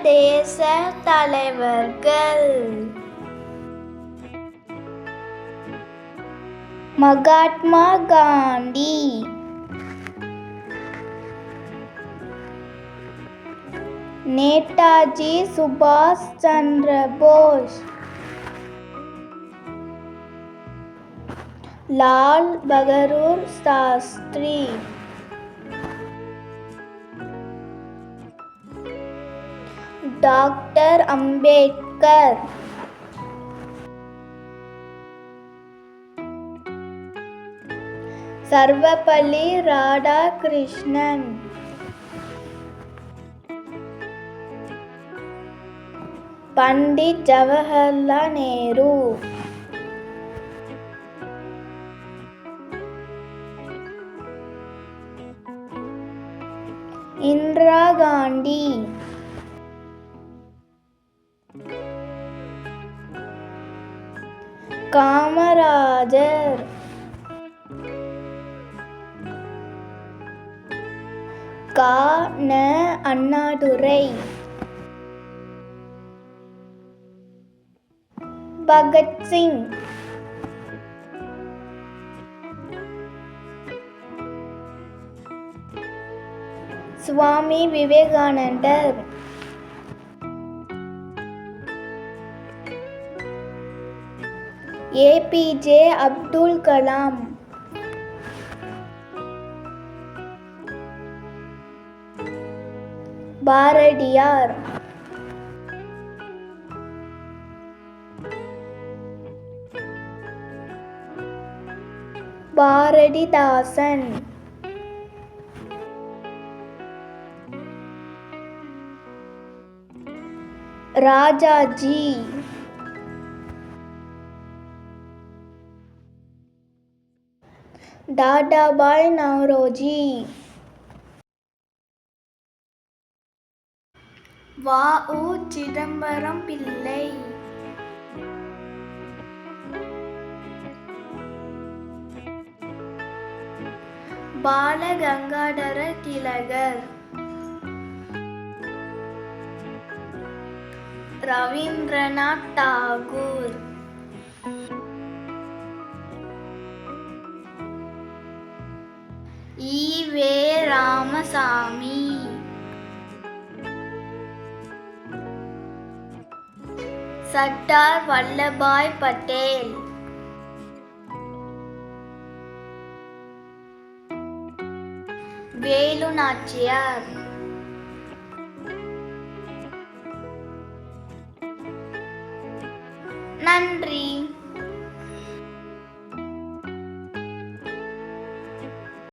தேச தலைவர்கள். மகாத்மா காந்தி, நேதாஜி சுபாஷ் சந்திர போஸ், லால் பகதூர் சாஸ்திரி, டாக்டர் அம்பேத்கர், சர்வப்பள்ளி ராதாகிருஷ்ணன், பண்டிட் ஜவஹர்லால் நேரு, இந்திரா காந்தி, காமராஜர், ந. அண்ணாதுரை, பகத்சிங், சுவாமி விவேகானந்தர், ஏபிஜே அப்துல் கலாம், பாரதியார், பாரதிதாசன், ராஜாஜி, தாதாபாய் நவ்ரோஜி, வ.உ. சிதம்பரம் பிள்ளை, பாலகங்காதர திலகர், ரவீந்திரநாத் தாகூர், ஈ.வே. ராமசாமி, சர்தார் வல்லபாய் பட்டேல், வேலு நாச்சியார். நன்றி.